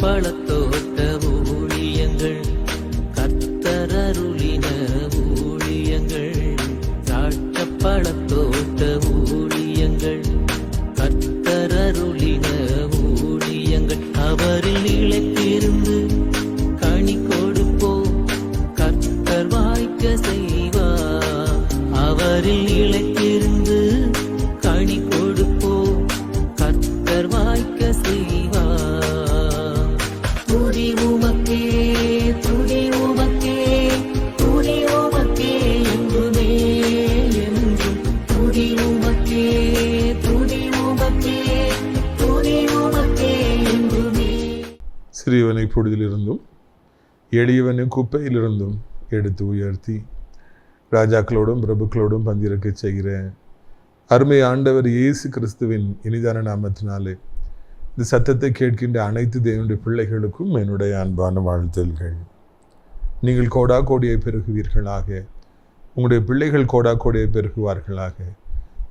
பழத்தோட்ட ஊழியங்கள், கர்த்தரருளின ஊழியங்கள். திராட்சை பழத்தோட்ட ஊழியங்கள், கர்த்தரருளின ஊழியங்கள். அவரில் நிலைத்திருந்து கனி கொடுப்போம், கர்த்தர் வாய்க்க செய்வார். அவரில் நிலைத்திருந்து கனி கொடுப்போம், கர்த்தர் வாய்க்க செய்வார். துதி உமக்கே, துதி உமக்கே, துதி உமக்கே என்றுமே என்றும். துதி உமக்கே, துதி உமக்கே, துதி உமக்கே என்றுமே. சிறியவனை பொழுதிலிருந்தும் எளியவனை குப்பையிலிருந்தும் எடுத்து உயர்த்தி ராஜாக்களோடும் பிரபுக்களோடும் பந்திருக்க செய்கிற அருமை ஆண்டவர் இயேசு கிறிஸ்துவின் இனிதான நாமத்தினாலே இந்த சத்தத்தை கேட்கின்ற அனைத்து தேவனுடைய பிள்ளைகளுக்கும் என்னுடைய அன்பான வாழ்த்துகள். நீங்கள் கோடா கோடியை பெருகுவீர்களாக, உங்களுடைய பிள்ளைகள் கோடா கோடியை பெருகுவார்களாக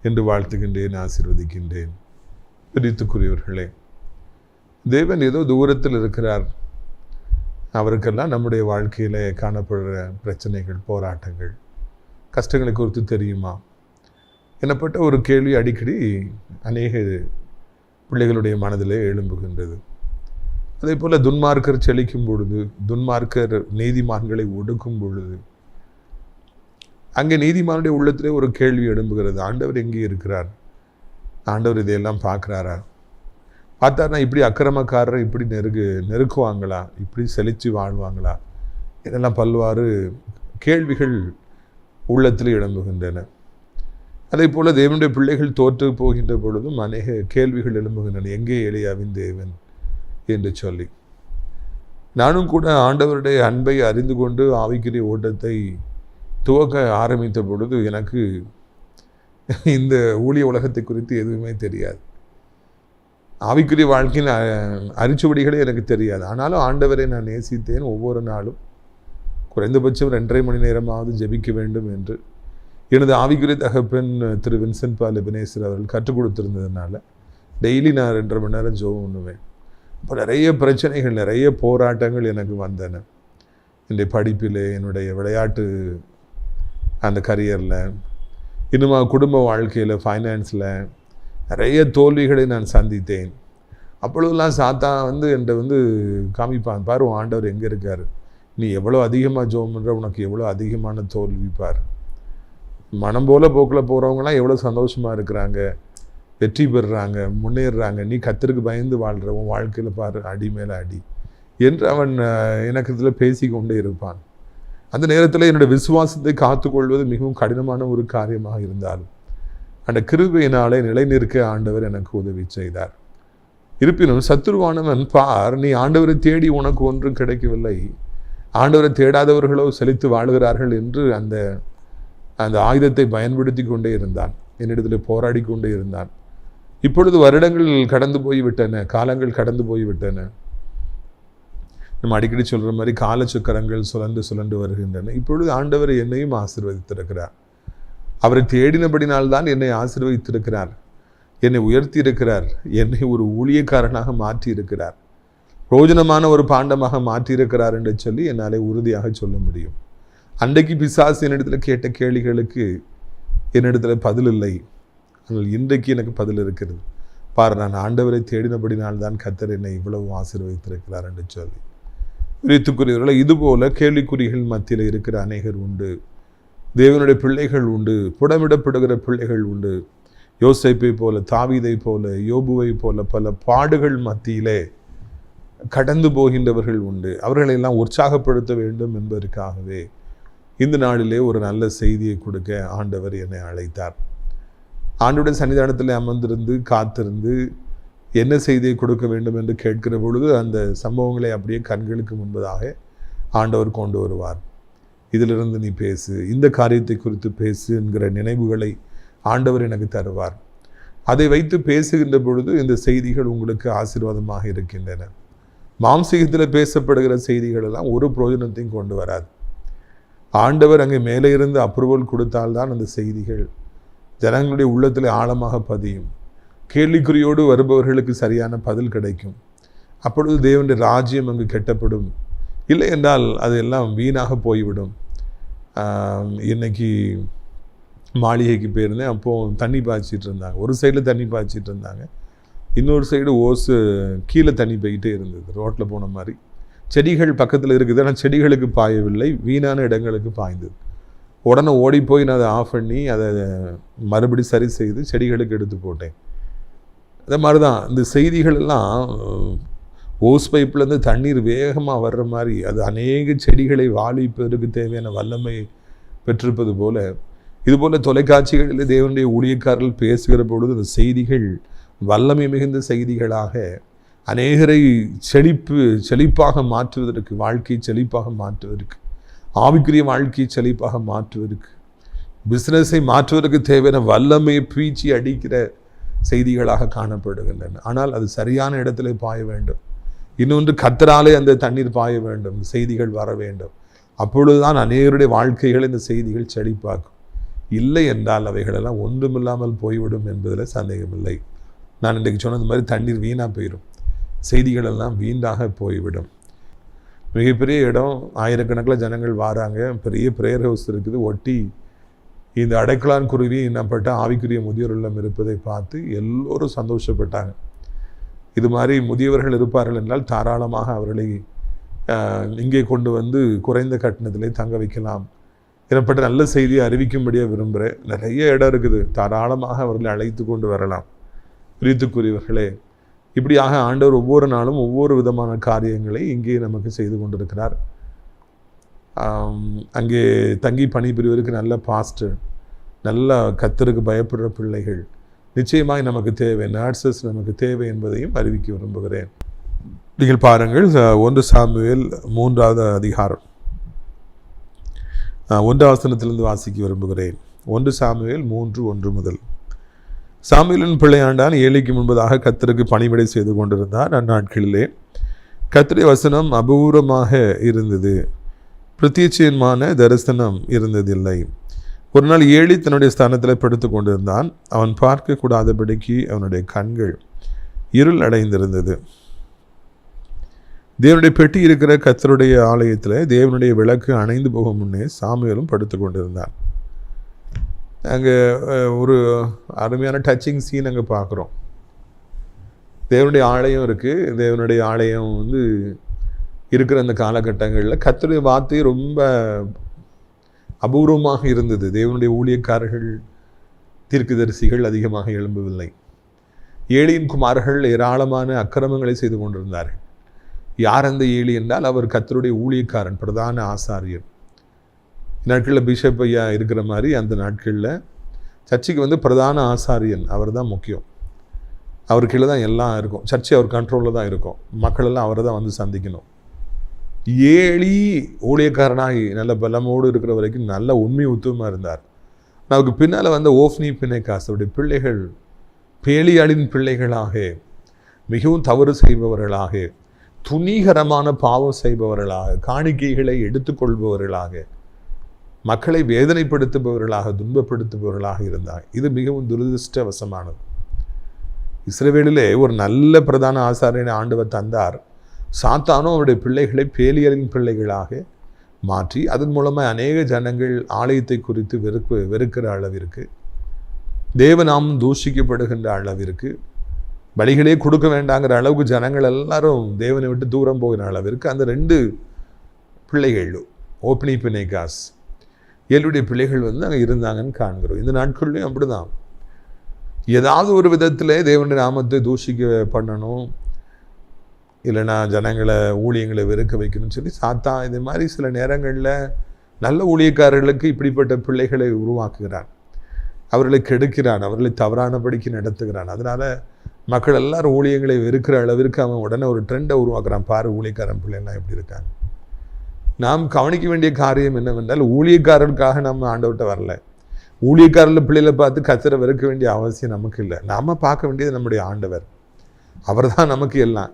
என்று வாழ்த்துகின்றேன், ஆசீர்வதிக்கின்றேன். பிரித்துக்குரியவர்களே, தேவன் ஏதோ தூரத்தில் இருக்கிறார். அவருக்கெல்லாம் நம்முடைய வாழ்க்கையில் காணப்படுற பிரச்சனைகள், போராட்டங்கள், கஷ்டங்களை குறித்து தெரியுமா எனப்பட்ட ஒரு கேள்வி அடிக்கடி அநேக பிள்ளைகளுடைய மனதிலே எழும்புகின்றது. அதே போல் துன்மார்க்கர் செழிக்கும் பொழுது, துன்மார்க்கர் நீதிமான்களை ஒடுக்கும் பொழுது, அங்கே நீதிமானுடைய உள்ளத்திலே ஒரு கேள்வி எழும்புகிறது. ஆண்டவர் எங்கே இருக்கிறார்? ஆண்டவர் இதையெல்லாம் பார்க்குறாரா? பார்த்தாருன்னா இப்படி அக்கிரமக்காரரை இப்படி நெருக்குவாங்களா? இப்படி செழித்து வாழ்வாங்களா? இதெல்லாம் பல்வாறு கேள்விகள் உள்ளத்தில் எழும்புகின்றன. அதே போல் தேவனுடைய பிள்ளைகள் தோற்று போகின்ற பொழுதும் அநேக கேள்விகள் எழும்புகின்றன. எங்கே எலியாவின் தேவன் என்று சொல்லி நானும் கூட ஆண்டவருடைய அன்பை அறிந்து கொண்டு ஆவிக்குரிய ஓட்டத்தை துவக்க ஆரம்பித்த பொழுது எனக்கு இந்த ஊழிய உலகத்தை குறித்து எதுவுமே தெரியாது. ஆவிக்குரிய வாழ்க்கையின் அரிச்சுவடிகளே எனக்கு தெரியாது. ஆனாலும் ஆண்டவரை நான் நேசித்தேன். ஒவ்வொரு நாளும் குறைந்தபட்சம் 2.5 மணி நேரமாவது ஜெபிக்க வேண்டும் என்று எனது ஆவிக்குரிய தகப்பன் திரு வின்சென்ட் பால் எபனேசர் அவர்கள் கற்றுக் கொடுத்துருந்ததுனால டெய்லி நான் 2.5 மணி நேரம் ஜெபம் பண்ணுவேன். இப்போ நிறைய பிரச்சனைகள், நிறைய போராட்டங்கள் எனக்கு வந்தன. என்னுடைய படிப்பில், என்னுடைய விளையாட்டு அந்த கரியரில், இன்னுமா குடும்ப வாழ்க்கையில், ஃபைனான்ஸில் நிறைய தோல்விகளை நான் சந்தித்தேன். அப்பொழுதெல்லாம் சாத்தா என்கிட்ட காமிப்பான், பாரு ஆண்டவர் எங்கே இருக்கார், நீ எவ்வளோ அதிகமாக ஜெபம் பண்ணுற, உனக்கு எவ்வளோ அதிகமான தோல்வி பார். மனம் போல போக்கில் போகிறவங்களாம் எவ்வளோ சந்தோஷமாக இருக்கிறாங்க, வெற்றி பெறுறாங்க, முன்னேறுறாங்க. நீ கர்த்தருக்கு பயந்து வாழ்கிறவன் வாழ்க்கையில் பாரு அடி மேலே அடி என்று அவன் எனக்கு இதில் பேசி கொண்டே இருப்பான். அந்த நேரத்தில் என்னுடைய விசுவாசத்தை காத்துக்கொள்வது மிகவும் கடினமான ஒரு காரியமாக இருந்தாலும் அந்த கிருபையினாலே நிலை நிற்க ஆண்டவர் எனக்கு உதவி செய்தார். இருப்பினும் சத்துருவானவன், பார் நீ ஆண்டவரை தேடி உனக்கு ஒன்றும் கிடைக்கவில்லை, ஆண்டவரை தேடாதவர்களோ செழித்து வாழ்கிறார்கள் என்று அந்த ஆயுதத்தை பயன்படுத்தி கொண்டே இருந்தான். என்னிடத்தில் போராடி கொண்டே இருந்தான். இப்பொழுது வருடங்கள் கடந்து போய்விட்டன, காலங்கள் கடந்து போய்விட்டன. நம்ம அடிக்கடி சொல்கிற மாதிரி காலச்சக்கரங்கள் சுழன்று சுழன்று வருகின்றன. இப்பொழுது ஆண்டவர் என்னையும் ஆசீர்வதித்திருக்கிறார். அவரை தேடினபடினால்தான் என்னை ஆசீர்வதித்திருக்கிறார், என்னை உயர்த்தி இருக்கிறார், என்னை ஒரு ஊழியக்காரனாக மாற்றி இருக்கிறார், பிரோஜனமான ஒரு பாண்டமாக மாற்றியிருக்கிறார் என்று சொல்லி என்னாலே உறுதியாக சொல்ல முடியும். அன்றைக்கு பிசாசு என்னிடத்தில் கேட்ட கேள்விகளுக்கு என்னிடத்தில் பதில் இல்லை. ஆனால் இன்றைக்கு எனக்கு பதில் இருக்கிறது. பாரு, நான் ஆண்டவரை தேடினபடினால்தான் கர்த்தர் என்னை இவ்வளவு ஆசீர்வதித்திருக்கிறார் என்று சொல்லி. பிரியத்துக்குரியவர்களே, இதுபோல கேள்விக்குறிகள் மத்தியில் இருக்கிற அநேகர் உண்டு. தேவனுடைய பிள்ளைகள் உண்டு, புடமிடப்படுகிற பிள்ளைகள் உண்டு. யோசேப்பை போல, தாவீதை போல, யோபுவை போல பல பாடுகள் மத்தியிலே கடந்து போகின்றவர்கள் உண்டு. அவர்களெல்லாம் உற்சாகப்படுத்த வேண்டும் என்பதற்காகவே இந்த நாளிலே ஒரு நல்ல செய்தியை கொடுக்க ஆண்டவர் என்னை அழைத்தார். ஆண்டவருடைய சன்னிதானத்தில் அமர்ந்திருந்து காத்திருந்து என்ன செய்தியை கொடுக்க வேண்டும் என்று கேட்கிற பொழுது அந்த சம்பவங்களை அப்படியே கண்களுக்கு முன்பதாக ஆண்டவர் கொண்டு வருவார். இதிலிருந்து நீ பேசு, இந்த காரியத்தை குறித்து பேசு என்கிற நினைவுகளை ஆண்டவர் எனக்கு தருவார். அதை வைத்து பேசுகின்ற பொழுது இந்த செய்திகள் உங்களுக்கு ஆசீர்வாதமாக இருக்கின்றன. மாம்சீகத்தில் பேசப்படுகிற செய்திகள் எல்லாம் ஒரு பிரயோஜனத்தையும் கொண்டு வராது. ஆண்டவர் அங்கே மேலே இருந்து அப்ரூவல் கொடுத்தால்தான் அந்த செய்திகள் ஜனங்களுடைய உள்ளத்தில் ஆழமாக பதியும். கேள்விக்குறியோடு வருபவர்களுக்கு சரியான பதில் கிடைக்கும். அப்பொழுது தேவனுடைய ராஜ்யம் அங்கு கெட்டப்படும். இல்லை என்றால் அது எல்லாம் வீணாக போய்விடும். இன்னைக்கு மாளிகைக்கு போயிருந்தேன். அப்போது தண்ணி பாய்ச்சிட்டு இருந்தாங்க. ஒரு சைடில் தண்ணி பாய்ச்சிட்டு இருந்தாங்க, இன்னொரு சைடு ஓசு கீழே தண்ணி போய்கிட்டே இருந்தது, ரோட்டில் போன மாதிரி. செடிகள் பக்கத்தில் இருக்குது, ஆனால் செடிகளுக்கு பாயவில்லை, வீணான இடங்களுக்கு பாய்ந்தது. உடனே ஓடி போய் நான் அதை ஆஃப் பண்ணி அதை மறுபடி சரி செய்து செடிகளுக்கு எடுத்து போட்டேன். அதே மாதிரி தான் இந்த செய்திகள் எல்லாம் ஓஸ் பைப்லேருந்து தண்ணீர் வேகமாக வர்ற மாதிரி அது அநேக செடிகளை வாழிப்பதற்கு தேவையான வல்லமை பெற்றிருப்பது போல, இதுபோல் தொலைக்காட்சிகளில் தேவனுடைய ஊழியக்காரர்கள் பேசுகிற பொழுது அந்த செய்திகள் வல்லமை மிகுந்த செய்திகளாக அநேகரை செழிப்பாக மாற்றுவதற்கு, வாழ்க்கையை செழிப்பாக மாற்றுவதற்கு, ஆவிக்குரிய வாழ்க்கையை செழிப்பாக மாற்றுவதற்கு, பிஸ்னஸை மாற்றுவதற்கு தேவையான வல்லமையை பீச்சி அடிக்கிற செய்திகளாக காணப்படுகின்றன. ஆனால் அது சரியான இடத்துல பாய வேண்டும். இன்னொன்று, கர்த்தராலே அந்த தண்ணீர் பாய வேண்டும், செய்திகள் வர வேண்டும். அப்பொழுதுதான் அநேகருடைய வாழ்க்கைகள் இந்த செய்திகள் செழிப்பாக்கும். இல்லை என்றால் அவைகளெல்லாம் ஒன்றுமில்லாமல் போய்விடும் என்பதில் சந்தேகமில்லை. நான் இன்றைக்கு சொன்னது மாதிரி தண்ணீர் வீணாக போயிடும், செய்திகளெல்லாம் வீணாக போய்விடும். மிகப்பெரிய இடம், ஆயிரக்கணக்கில் ஜனங்கள் வராங்க, பெரிய பிரேயர் ஹவுஸ் இருக்குது, ஒட்டி இந்த அடைக்கலான் குருவி என்னப்பட்ட ஆவிக்குரிய முதியோர் இல்லம் இருப்பதை பார்த்து எல்லோரும் சந்தோஷப்பட்டாங்க. இது மாதிரி முதியவர்கள் இருப்பார்கள் என்றால் தாராளமாக அவர்களை இங்கே கொண்டு வந்து குறைந்த கட்டணத்திலே தங்க வைக்கலாம் எனப்பட்ட நல்ல செய்தியை அறிவிக்கும்படியாக விரும்புகிறேன். நிறைய இடம் இருக்குது, தாராளமாக அவர்களை அழைத்து கொண்டு வரலாம். பிரித்துக்குரியவர்களே, இப்படியாக ஆண்டவர் ஒவ்வொரு நாளும் ஒவ்வொரு விதமான காரியங்களை இங்கே நமக்கு செய்து கொண்டிருக்கிறார். அங்கே தங்கி பணிபுரிவதற்கு நல்ல பாஸ்டர், நல்ல கர்த்தருக்கு பயப்படுற பிள்ளைகள் நிச்சயமாய் நமக்கு தேவை, நர்சஸ் நமக்கு தேவை என்பதையும் அறிவிக்க விரும்புகிறேன். நீங்கள் பாருங்கள், 1 சாமுவேல் 3வது அதிகாரம் 1 வசனத்திலிருந்து வாசிக்க விரும்புகிறேன். 1 சாமுவேல் 3:1 முதல். சாமுவேலின் பிள்ளையாண்டான் ஏலிக்கு முன்பதாக கர்த்தருக்கு பணிவிடை செய்து கொண்டிருந்தார். அந்நாட்களிலே கர்த்தருடைய வசனம் அபூர்வமாக இருந்தது, பிரத்யட்சமான தரிசனம் இருந்ததில்லை. ஒரு நாள் ஏலி தன்னுடைய ஸ்தானத்தில் படுத்து கொண்டிருந்தான். அவன் பார்க்கக்கூடாதபடிக்கு அவனுடைய கண்கள் இருள் அடைந்திருந்தது. தேவனுடைய பெட்டி இருக்கிற கர்த்தருடைய ஆலயத்தில் தேவனுடைய விளக்கு அணைந்து போகும் முன்னே சாமுவேலும் படுத்து கொண்டிருந்தான். அங்கே ஒரு அருமையான டச்சிங் சீன் அங்கே பார்க்குறோம். தேவனுடைய ஆலயம் இருக்குது. தேவனுடைய ஆலயம் இருக்கிற அந்த காலகட்டங்களில் கர்த்தருடைய வார்த்தை ரொம்ப அபூர்வமாக இருந்தது. தேவனுடைய ஊழியக்காரர்கள், தீர்க்கதரிசிகள் அதிகமாக எழும்பவில்லை. ஏலியின் குமார்கள் ஏராளமான அக்கிரமங்களை செய்து கொண்டிருந்தார்கள். யார் அந்த ஏலி என்றால் அவர் கர்த்தருடைய ஊழியக்காரன், பிரதான ஆசாரியர். நாட்களில் பிஷப் ஐயா இருக்கிற மாதிரி அந்த நாட்களில் சர்ச்சுக்கு பிரதான ஆசாரியன் அவர் தான் முக்கியம். அவர் கீழே தான் எல்லாம் இருக்கும். சர்ச்சை அவர் கண்ட்ரோலில் தான் இருக்கும். மக்களெல்லாம் அவரை தான் சந்திக்கணும். ஏலி ஊழியக்காரனாகி நல்ல பலமோடு இருக்கிற வரைக்கும் நல்ல உண்மை உத்துவமாக இருந்தார். நமக்கு பின்னால் ஓஃப்னி பிணைக்காஸ் அவருடைய பிள்ளைகள் பேலியாளின் பிள்ளைகளாக, மிகவும் தவறு செய்பவர்களாக, துணிகரமான பாவம் செய்பவர்களாக, காணிக்கைகளை எடுத்துக்கொள்பவர்களாக, மக்களை வேதனைப்படுத்துபவர்களாக, துன்பப்படுத்துபவர்களாக இருந்தார். இது மிகவும் துரதிருஷ்டவசமானது. இஸ்ரவேலிலே ஒரு நல்ல பிரதான ஆசாரியனை ஆண்டவர் தந்தார். சாத்தானும் அவருடைய பிள்ளைகளை பேலியலின் பிள்ளைகளாக மாற்றி அதன் மூலமாக அநேக ஜனங்கள் ஆலயத்தை குறித்து வெறுக்கிற அளவிற்கு, தேவநாமம் தூஷிக்கப்படுகின்ற அளவிற்கு, பலிகளே கொடுக்க வேண்டாங்கிற அளவுக்கு ஜனங்கள் எல்லாரும் தேவனை விட்டு தூரம் போகிற அளவிற்கு அந்த 2 பிள்ளைகள், ஓப்னி பிணைகாஸ், ஏலுடைய பிள்ளைகள் அங்கே இருந்தாங்கன்னு காண்கிறோம். இந்த நாட்கள்லையும் அப்படிதான். ஏதாவது ஒரு விதத்தில் தேவனுடைய நாமத்தை தூஷிக்க பண்ணணும், இல்லைனா ஜனங்களை ஊழியங்களை வெறுக்க வைக்கணும்னு சொல்லி சாத்தான் இது மாதிரி சில நேரங்களில் நல்ல ஊழியக்காரர்களுக்கு இப்படிப்பட்ட பிள்ளைகளை உருவாக்குகிறான், அவர்களை கெடுக்கிறான், அவர்களை தவறானபடிக்கு நடத்துகிறான். அதனால் மக்கள் எல்லாரும் ஊழியங்களை வெறுக்கிற அளவிற்கு அவன் உடனே ஒரு ட்ரெண்டை உருவாக்குறான். பாரு ஊழியக்காரன் பிள்ளைலாம் எப்படி இருக்காங்க. நாம் கவனிக்க வேண்டிய காரியம் என்னவென்றால், ஊழியக்காரருக்காக நம்ம ஆண்டவர்கிட்ட வரல. ஊழியக்காரர்கள் பிள்ளைகளை பார்த்து கர்த்தரை வெறுக்க வேண்டிய அவசியம் நமக்கு இல்லை. நாம் பார்க்க வேண்டியது நம்முடைய ஆண்டவர். அவர் தான் நமக்கு எல்லாம்.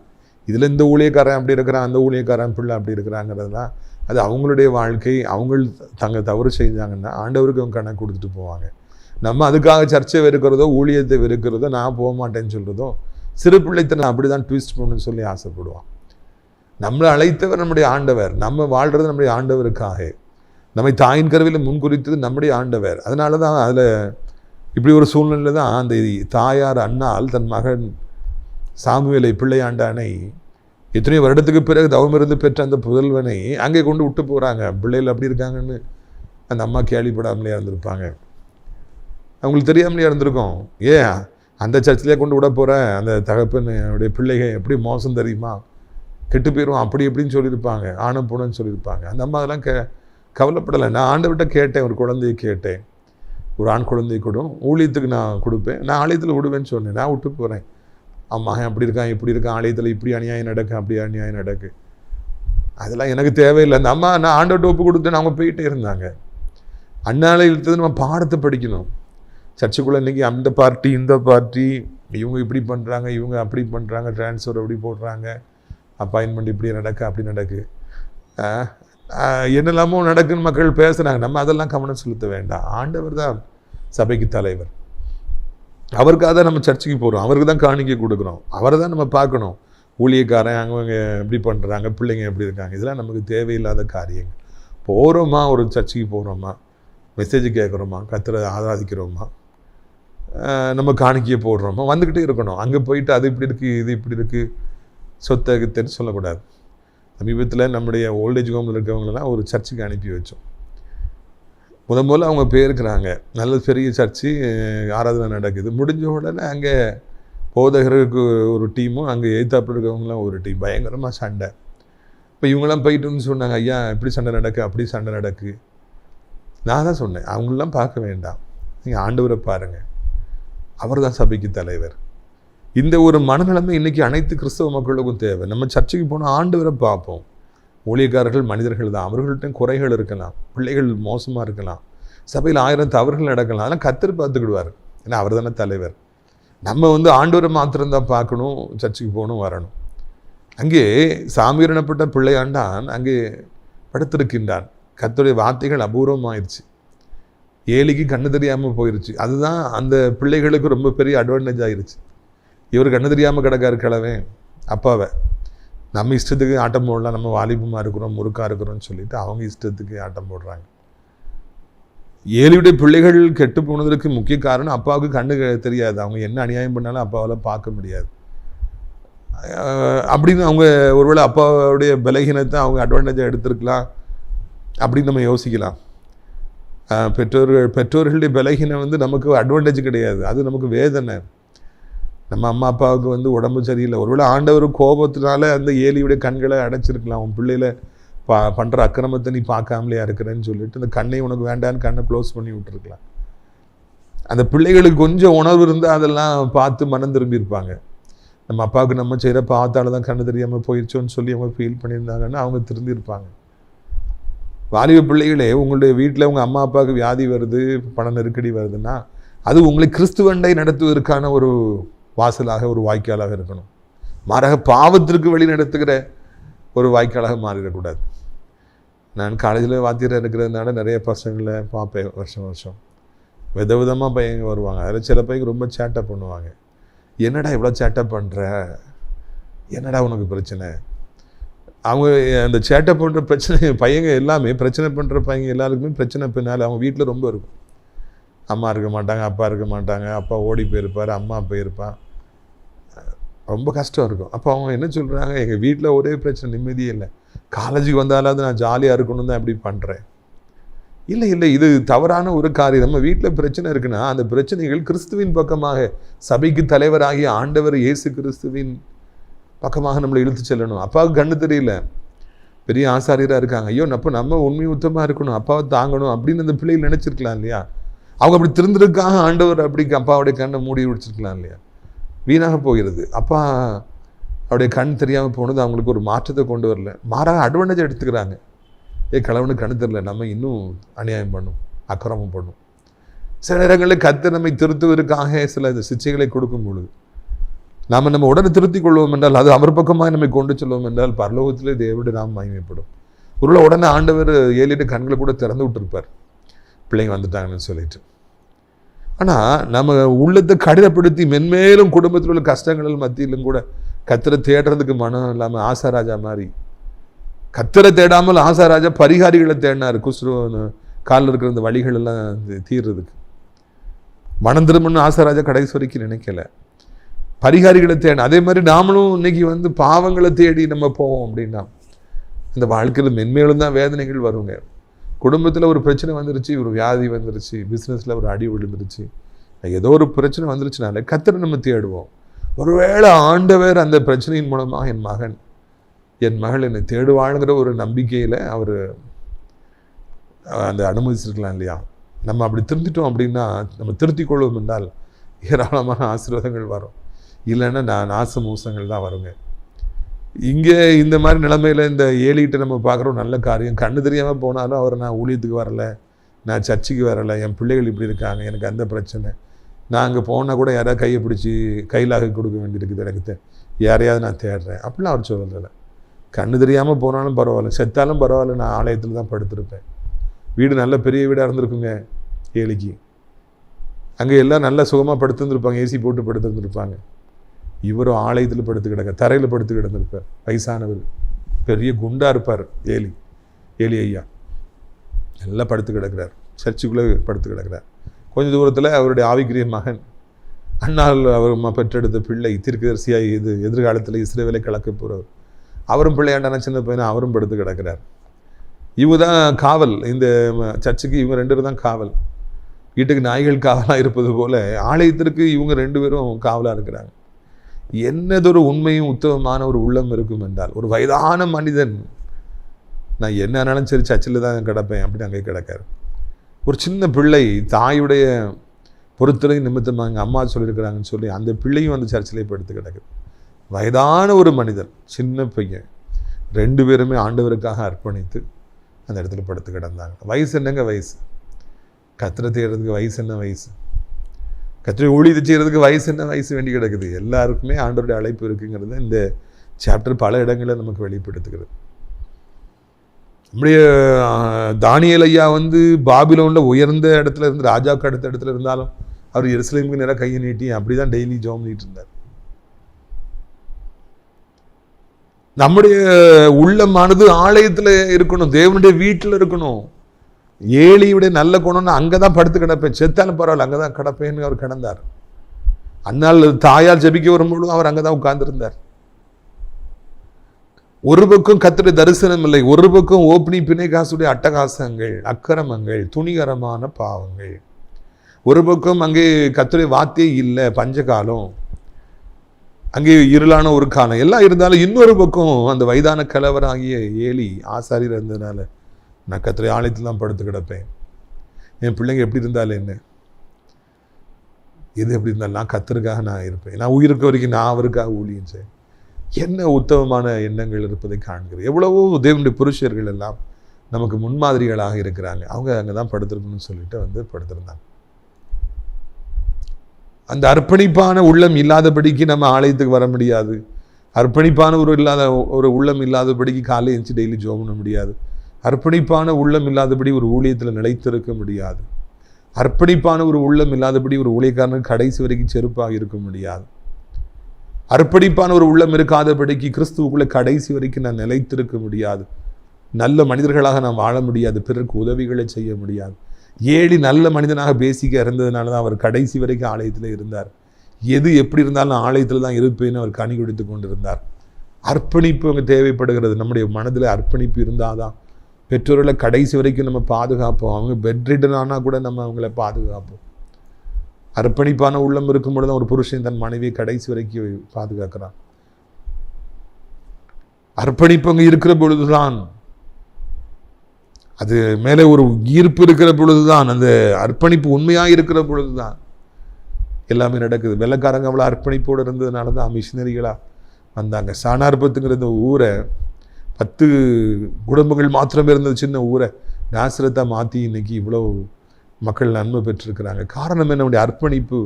இதில் இந்த ஊழியக்காரன் அப்படி இருக்கிறான், அந்த ஊழியக்காரன் பிள்ளை அப்படி இருக்கிறாங்கிறதுலாம் அது அவங்களுடைய வாழ்க்கை. அவங்க தவறு செஞ்சாங்கன்னா ஆண்டவருக்கு அவங்க கணக்கு கொடுத்துட்டு போவாங்க. நம்ம அதுக்காக சர்ச்சை வெறுக்கிறதோ ஊழியத்தை வெறுக்கிறதோ நான் போக மாட்டேன்னு சொல்கிறதோ சிறு பிள்ளைத்தனம் அப்படிதான் ட்விஸ்ட் பண்ணணும்னு சொல்லி ஆசைப்படுவான். நம்மளை அழைத்தவர் நம்முடைய ஆண்டவர், நம்ம வாழ்றது நம்முடைய ஆண்டவருக்காக. நம்மை தாயின் கருவில முன்குறித்தது நம்முடைய ஆண்டவர். அதனால தான் அதில் இப்படி ஒரு சூழ்நிலை தான் அந்த தாயார் அன்னாள் தன் மகன் சாமுவேலை பிள்ளையாண்டானை எத்தனையோ வருடத்துக்கு பிறகு தவமிருந்து பெற்ற அந்த புதல்வனை அங்கே கொண்டு விட்டு போகிறாங்க. பிள்ளைகள் அப்படி இருக்காங்கன்னு அந்த அம்மா கேள்விப்படாமலே இருந்திருப்பாங்க, அவங்களுக்கு தெரியாமலே இருந்திருக்கும். ஏன் அந்த சர்ச்சிலே கொண்டு விட போகிற அந்த தகப்பனுடைய பிள்ளைகள் எப்படி மோசம் தெரியுமா, கெட்டு போயிடும் அப்படி எப்படின்னு சொல்லியிருப்பாங்க, ஆணம் போனன்னு சொல்லியிருப்பாங்க. அந்த அம்மா அதெல்லாம் கவலைப்படலை. நான் ஆண்டவர்கிட்ட கேட்டேன், ஒரு குழந்தையை கேட்டேன், ஒரு ஆண் குழந்தை கொடும், ஊழியத்துக்கு நான் கொடுப்பேன், நான் ஆலயத்தில் விடுவேன்னு சொன்னேன், நான் விட்டு போகிறேன். அம்மா அப்படி இருக்கான் இப்படி இருக்கான், ஆலயத்தில் இப்படி அநியாயம் நடக்கு அப்படி அநியாயம் நடக்கு, அதெல்லாம் எனக்கு தேவையில்லை. அந்த அம்மா நான் ஆண்டவர்கிட்ட ஒப்பு கொடுத்தேன்னு அவங்க போயிட்டே இருந்தாங்க. அண்ணால இழுத்தது நம்ம பாடத்தை படிக்கணும். சர்ச்சுக்குள்ளே இன்றைக்கி அந்த பார்ட்டி இந்த பார்ட்டி, இவங்க இப்படி பண்ணுறாங்க இவங்க அப்படி பண்ணுறாங்க, ட்ரான்ஸ்ஃபர் அப்படி போடுறாங்க, அப்பாயின்மெண்ட் இப்படி நடக்கு அப்படி நடக்கு, என்னெல்லாமோ நடக்குன்னு மக்கள் பேசுகிறாங்க. நம்ம அதெல்லாம் கவனம் செலுத்த வேண்டாம். ஆண்டவர் தான் சபைக்கு தலைவர், அவருக்காக தான் நம்ம சர்ச்சுக்கு போகிறோம், அவருக்கு தான் காணிக்கை கொடுக்குறோம், அவரை தான் நம்ம பார்க்கணும். ஊழியக்காரன் அவங்க எப்படி பண்ணுறாங்க, பிள்ளைங்க எப்படி இருக்காங்க, இதெல்லாம் நமக்கு தேவையில்லாத காரியங்கள். போகிறோமா, ஒரு சர்ச்சுக்கு போகிறோமா, மெசேஜ் கேட்குறோமா, கர்த்தரை ஆராதிக்கிறோமா, நம்ம காணிக்கையை போடுறோமா, வந்துக்கிட்டே இருக்கணும். அங்கே போயிட்டு அது இப்படி இருக்குது இது இப்படி இருக்குது சொத்தை கித்தன்னு சொல்லக்கூடாது. சமீபத்தில் நம்முடைய ஓல்டேஜ் ஹோமில் இருக்கிறவங்களெல்லாம் ஒரு சர்ச்சுக்கு அனுப்பி வச்சோம். முதல்ல அவங்க போயிருக்கிறாங்க, நல்ல பெரிய சர்ச்சு, ஆராதனை நடக்குது. முடிஞ்ச உடனே அங்கே போதகருக்கு ஒரு டீமும் அங்கே எய்த்தாப்பில் இருக்கிறவங்களாம் ஒரு டீம், பயங்கரமாக சண்டை. இப்போ இவங்களாம் போயிட்டுன்னு சொன்னாங்க, ஐயா இப்படி சண்டை நடக்கு அப்படி சண்டை நடக்கு. நான் தான் சொன்னேன், அவங்களெலாம் பார்க்க வேண்டாம், நீங்கள் ஆண்டவரை பாருங்கள், அவர் தான் சபைக்கு தலைவர். இந்த ஒரு மனநிலைமை இன்றைக்கி அனைத்து கிறிஸ்தவ மக்களுக்கும் தேவை. நம்ம சர்ச்சைக்கு போனால் ஆண்டவரை பார்ப்போம். ஊழியக்காரர்கள் மனிதர்கள் தான், அவர்கள்ட்ட குறைகள் இருக்கலாம், பிள்ளைகள் மோசமாக இருக்கலாம், சபையில் 1000 தவறுகள் நடக்கலாம், அதெல்லாம் கர்த்தர் பார்த்துக்கிடுவார், ஏன்னா அவர் தானே தலைவர். நம்ம ஆண்டவரை மாத்திரம்தான் பார்க்கணும், சர்ச்சுக்கு போகணும் வரணும். அங்கே சாமீரணப்பட்ட பிள்ளையாண்டான் அங்கே படுத்திருக்கின்றான். கர்த்தருடைய வார்த்தைகள் அபூர்வமாயிருச்சு. ஏலிக்கு கண்ணு தெரியாமல் போயிருச்சு. அதுதான் அந்த பிள்ளைகளுக்கு ரொம்ப பெரிய அட்வான்டேஜ் ஆயிருச்சு. இவர் கண்ணு தெரியாமல் கிடக்காரு கிழவே அப்பாவை, நம்ம இஷ்டத்துக்கு ஆட்டம் போடலாம், நம்ம வாலிபமாக இருக்கிறோம் முறுக்காக இருக்கிறோம்னு சொல்லிட்டு அவங்க இஷ்டத்துக்கு ஆட்டம் போடுறாங்க. ஏலியுடைய பிள்ளைகள் கெட்டு போனதற்கு முக்கிய காரணம் அப்பாவுக்கு கண்ணு தெரியாது, அவங்க என்ன அநியாயம் பண்ணாலும் அப்பாவால் பார்க்க முடியாது. அப்படின்னு அவங்க ஒருவேளை அப்பாவுடைய பலகீனத்தை அவங்க அட்வான்டேஜாக எடுத்திருக்கலாம் அப்படின்னு நம்ம யோசிக்கலாம். பெற்றோர்களுடைய பலகீனம் நமக்கு அட்வான்டேஜ் கிடையாது, அது நமக்கு வேதனை. நம்ம அம்மா அப்பாவுக்கு உடம்பு சரியில்லை, ஒருவேளை ஆண்டவர் கோபத்தினால அந்த ஏலியுடைய கண்களை அடைச்சிருக்கலாம். உன் பிள்ளையில பண்ணுற அக்கிரமத்தை நீ பார்க்காமலையா இருக்கிறேன்னு சொல்லிட்டு அந்த கண்ணை உனக்கு வேண்டான்னு கண்ணை க்ளோஸ் பண்ணி விட்டுருக்கலாம். அந்த பிள்ளைகளுக்கு கொஞ்சம் உணர்வு இருந்தால் அதெல்லாம் பார்த்து மனம் திரும்பியிருப்பாங்க. நம்ம அப்பாவுக்கு நம்ம செய்கிற பார்த்தால தான் கண்ணு தெரியாமல் போயிடுச்சோன்னு சொல்லி அவங்க ஃபீல் பண்ணியிருந்தாங்கன்னா அவங்க திருந்திருப்பாங்க. வாலிப பிள்ளைகளே, உங்களுடைய வீட்டில் உங்கள் அம்மா அப்பாவுக்கு வியாதி வருது, பண நெருக்கடி வருதுன்னா அது உங்களை கிறிஸ்துவண்டை நடத்துவதற்கான ஒரு வாசலாக ஒரு வாய்க்காலாக இருக்கணும். மாறாக பாவத்திற்கு வழி நடத்துகிற ஒரு வாய்க்காலாக மாறிடக்கூடாது. நான் காலேஜில் வாத்தியராக இருக்கிறதுனால நிறைய பசங்களை பார்ப்பேன், வருஷம் விதவிதமாக பையங்க வருவாங்க. அதில் சில பையங்க ரொம்ப சேட்டை பண்ணுவாங்க. என்னடா இவ்வளோ சேட்டை பண்ணுற, என்னடா உனக்கு பிரச்சனை? அவங்க அந்த சேட்டை பண்ணுற பிரச்சனை பையங்க எல்லாமே பிரச்சனை பண்ணுற பையங்க எல்லாருக்குமே பிரச்சனை பின்னால் அவங்க வீட்டில் ரொம்ப இருக்கும். அம்மா இருக்க மாட்டாங்க, அப்பா இருக்க மாட்டாங்க, அப்பா ஓடி போயிருப்பார், அம்மா போயிருப்பான், ரொம்ப கஷ்டம் இருக்கும். அப்போ அவங்க என்ன சொல்கிறாங்க, எங்கள் வீட்டில் ஒரே பிரச்சனை, நிம்மதியே இல்லை, காலேஜுக்கு வந்தாலாவது நான் ஜாலியாக இருக்கணும் தான் அப்படி பண்ணுறேன். இல்லை இது தவறான ஒரு காரியம். நம்ம வீட்டில் பிரச்சனை இருக்குன்னா அந்த பிரச்சனைகள் கிறிஸ்துவின் பக்கமாக, சபைக்கு தலைவராகிய ஆண்டவர் இயேசு கிறிஸ்துவின் பக்கமாக நம்மளை இழுத்து செல்லணும். அப்பாவுக்கு கண்ணு தெரியல, பெரிய ஆசாரியராக இருக்காங்க, ஐயோ அப்போ நம்ம உண்மை உத்தமாக இருக்கணும், அப்பாவை தாங்கணும் அப்படின்னு அந்த பிள்ளைகள் நினச்சிருக்கலாம் இல்லையா? அவங்க அப்படி திருந்திருக்காக ஆண்டவர் அப்படி அப்பாவுடைய கண்ணை மூடி வச்சிருக்கலாம் இல்லையா? வீணாக போகிறது. அப்பா அவருடைய கண் தெரியாமல் போனது அவங்களுக்கு ஒரு மாற்றத்தை கொண்டு வரல, மாறாக அட்வான்டேஜ் எடுத்துக்கிறாங்க. கணவனுக்கு கண்ணு தெரியல, நம்ம இன்னும் அநியாயம் பண்ணும், அக்கிரமம் பண்ணும். சில நேரங்களில் கர்த்தர் நம்மை திருத்துவதற்காக சில சிச்சைகளை கொடுக்கும் பொழுது நம்ம உடனே திருத்திக் கொள்வோம் என்றால், அது அவர் பக்கமாக நம்மை கொண்டு செல்வோம் என்றால் பரலோகத்திலே தேவனுடைய நாம் மகிமைப்படும். ஒருவேளை உடனே ஆண்டவர் ஏலிட்டு கண்களை கூட திறந்து விட்டுருப்பார், பிள்ளைங்க வந்துட்டாங்கன்னு சொல்லிட்டு. ஆனால் நம்ம உள்ளத்தை கடினப்படுத்தி மென்மேலும் குடும்பத்தில் உள்ள கஷ்டங்கள் மத்தியிலும் கூட கத்தரை தேடுறதுக்கு மனம் இல்லாமல் ஆசாராஜா மாதிரி கத்தரை தேடாமல் ஆசாராஜா பரிகாரிகளை தேடினார். காலில் இருக்கிற இந்த வழிகள் எல்லாம் தீர்றதுக்கு மனம் திரும்பணும்னு ஆசாராஜா கடைசி வரைக்கும் நினைக்கல, பரிகாரிகளை தேட. அதே மாதிரி நாமளும் இன்னைக்கு பாவங்களை தேடி நம்ம போவோம் அப்படின்னா இந்த வாழ்க்கையில் மென்மேலும் தான் வேதனைகள் வருங்க. குடும்பத்தில் ஒரு பிரச்சனை வந்துருச்சு, ஒரு வியாதி வந்துருச்சு, பிஸ்னஸில் ஒரு அடி விழுந்துருச்சு, ஏதோ ஒரு பிரச்சனை வந்துருச்சுனால கத்தரை நம்ம தேடுவோம். ஒருவேளை ஆண்டவர் அந்த பிரச்சனையின் மூலமாக என் மகள் என்னை தேடுவாளுங்கிற ஒரு நம்பிக்கையில் அவர் அந்த அனுமதிச்சிருக்கலாம் இல்லையா? நம்ம அப்படி திருந்திட்டோம் அப்படின்னா, நம்ம திருத்திக் கொள்வோம் என்றால் ஏராளமான ஆசீர்வாதங்கள் வரும். இல்லைன்னா நாச மோசங்கள் தான் வருங்க. இங்கே இந்த மாதிரி நிலைமையில் இந்த ஏலிகிட்ட நம்ம பார்க்குறோம் நல்ல காரியம். கண்ணு தெரியாமல் போனாலும் அவர் நான் ஊழியத்துக்கு வரலை, நான் சர்ச்சுக்கு வரலை, என் பிள்ளைகள் இப்படி இருக்காங்க, எனக்கு அந்த பிரச்சனை, நான் அங்கே போனால் கூட யாராவது கையை பிடிச்சி கையிலாக கொடுக்க வேண்டியிருக்குது, எனக்கு யாரையாவது நான் தேடுறேன் அப்படிலாம் அவர் சொல்லலை. கண்ணு தெரியாமல் போனாலும் பரவாயில்ல, செத்தாலும் பரவாயில்ல, நான் ஆலயத்தில் தான் படுத்திருப்பேன். வீடு நல்ல பெரிய வீடாக இருந்திருக்குங்க ஏலிக்கு. அங்கே எல்லாம் நல்லா சுகமாக படுத்துருந்துருப்பாங்க, ஏசி போட்டு படுத்துருந்துருப்பாங்க. இவரும் ஆலயத்தில் படுத்து கிடக்க, தரையில் படுத்து கிடந்திருப்பார். வயசானவர், பெரிய குண்டாக இருப்பார் ஏலி ஐயா. நல்லா படுத்து கிடக்கிறார், சர்ச்சுக்குள்ளே படுத்து கிடக்கிறார். கொஞ்சம் தூரத்தில் அவருடைய ஆவிக்குரிய மகன், அண்ணால் அவர் பெற்றெடுத்த பிள்ளை, தீர்க்கதரிசியாக எதிர்காலத்தில் இஸ்ரவேலை கலக்க போகிறவர், அவரும் பிள்ளையாண்டான சின்ன பையனை அவரும் படுத்து கிடக்கிறார். இவங்க தான் காவல், இந்த சர்ச்சுக்கு இவங்க 2 பேரும் தான் காவல். வீட்டுக்கு நாய்கள் காவலாக இருப்பது போல் ஆலயத்திற்கு இவங்க 2 பேரும் காவலாக இருக்கிறாங்க. என்னதொரு உண்மையும் உத்தமமான ஒரு உள்ளம் இருக்கும் என்றால், ஒரு வயதான மனிதன் நான் என்ன ஆனாலும் சரி சர்ச்சில் தான் கிடப்பேன் அப்படின்னு அங்கே கிடக்காரு. ஒரு சின்ன பிள்ளை தாயுடைய பொறுத்தலை நிமித்தமாக எங்கள் அம்மா சொல்லியிருக்கிறாங்கன்னு சொல்லி அந்த பிள்ளையும் அந்த சர்ச்சிலே படுத்து கிடக்குது. வயதான ஒரு மனிதன், சின்ன பையன், 2 பேருமே ஆண்டவருக்காக அர்ப்பணித்து அந்த இடத்துல படுத்து கிடந்தாங்க. வயசு என்னங்க வயசு? கத்திரை தேடுறதுக்கு வயசு என்ன வயசு? கத்திரை ஊழியத்தை செய்கிறதுக்கு வயசு என்ன வயசு வேண்டி கிடக்குது? எல்லாருக்குமே ஆண்டவருடைய அழைப்பு இருக்குங்கிறது இந்த சாப்டர் பல இடங்களில் நமக்கு வெளிப்படுத்துகிறது. நம்முடைய தானியேல் ஐயா பாபிலோனில் உயர்ந்த இடத்துல இருந்து, ராஜாவுக்கு அடுத்த இடத்துல இருந்தாலும் அவர் எருசலேமுக்கு நேராக கையை நீட்டி அப்படி தான் டெய்லி ஜெபம் பண்ணிட்டு இருந்தார். நம்முடைய உள்ளமானது ஆலயத்தில் இருக்கணும், தேவனுடைய வீட்டில் இருக்கணும். ஏலியுடைய நல்ல குணம்னு அங்கே தான் படுத்து கிடப்பேன், செத்தாலும் பரவாயில்ல அங்கே தான் கிடப்பேன்னு அவர் கிடந்தார். அந்நாள் தாயால் ஜெபிக்க வரும்பொழுதும் அவர் அங்கே தான் உட்கார்ந்துருந்தார். ஒரு பக்கம் கர்த்தருடைய தரிசனம் இல்லை, ஒரு பக்கம் ஓப்னி பிணைகாசுடைய அட்டகாசங்கள், அக்கிரமங்கள், துணிகரமான பாவங்கள். ஒரு பக்கம் அங்கே கர்த்தருடைய வார்த்தையே இல்லை, பஞ்சகாலம், அங்கே இருளான ஒரு காலம் எல்லாம் இருந்தாலும், இன்னொரு பக்கம் அந்த வயதான கலவராகிய ஏலி ஆசாரியர் இருந்ததுனால நான் கர்த்தருடைய ஆலயத்தில் தான் படுத்து கிடப்பேன். என் பிள்ளைங்க எப்படி இருந்தாலும் என்ன, எது எப்படி இருந்தாலும் நான் கர்த்தருக்காக நான் இருப்பேன், நான் உயிருக்கு வரைக்கும் நான் அவருக்காக ஊழியம் செய்வேன். என்ன உத்தமமான எண்ணங்கள் இருப்பதை காண்கிறேன். எவ்வளவோ தேவனுடைய புருஷர்கள் எல்லாம் நமக்கு முன்மாதிரிகளாக இருக்கிறாங்க. அவங்க அங்கே தான் படுத்திருக்கணும்னு சொல்லிட்டு படுத்திருந்தாங்க. அந்த அர்ப்பணிப்பான உள்ளம் இல்லாதபடிக்கு நம்ம ஆலயத்துக்கு வர முடியாது. அர்ப்பணிப்பான ஒரு உள்ளம் இல்லாதபடிக்கு காலை எழுந்து டெய்லி ஜெபம் பண்ண முடியாது. அர்ப்பணிப்பான உள்ளம் இல்லாதபடி ஒரு ஊழியத்தில் நிலைத்திருக்க முடியாது. அர்ப்பணிப்பான ஒரு உள்ளம் இல்லாதபடி ஒரு ஊழியக்காரனுக்கு கடைசி வரைக்கும் செருப்பாக இருக்க முடியாது. அர்ப்பணிப்பான ஒரு உள்ளம் இருக்காதபடிக்கு கிறிஸ்துவுக்குள்ளே கடைசி வரைக்கும் நான் நிலைத்திருக்க முடியாது. நல்ல மனிதர்களாக நான் வாழ முடியாது, பிறருக்கு உதவிகளை செய்ய முடியாது. ஏலி நல்ல மனிதனாக பேசிக்க இருந்ததுனால தான் அவர் கடைசி வரைக்கும் ஆலயத்தில் இருந்தார். எது எப்படி இருந்தாலும் ஆலயத்தில் தான் இருப்பேன்னு அவர் கனி கொடுத்து கொண்டிருந்தார். அர்ப்பணிப்பு அங்கே தேவைப்படுகிறது. நம்முடைய மனதில் அர்ப்பணிப்பு இருந்தால் தான் பெற்றோர்களை கடைசி வரைக்கும் நம்ம பாதுகாப்போம். அவங்க பெட்ரிடன் ஆனால் கூட நம்ம அவங்கள பாதுகாப்போம். அர்ப்பணிப்பான உள்ளம் இருக்கும் பொழுது தான் ஒரு புருஷன் தன் மனைவியை கடைசி வரைக்கும் பாதுகாக்கிறான். அர்ப்பணிப்பு அங்கே இருக்கிற பொழுதுதான், அது மேலே ஒரு ஈர்ப்பு இருக்கிற பொழுதுதான், அந்த அர்ப்பணிப்பு உண்மையாக இருக்கிற பொழுதுதான் எல்லாமே நடக்குது. வெள்ளைக்காரங்க அவ்வளோ அர்ப்பணிப்போடு இருந்ததுனால தான் மிஷினரிகளாக வந்தாங்க. சானார்பத்துங்கிற இந்த ஊரை 10 குடும்பங்கள் மாத்திரமே இருந்தது, சின்ன ஊரை நாசரத்தாக மாற்றி இன்னைக்கு இவ்வளோ மக்கள் நன்மை பெற்றிருக்கிறாங்க. காரணம் என்னுடைய அர்ப்பணிப்பு.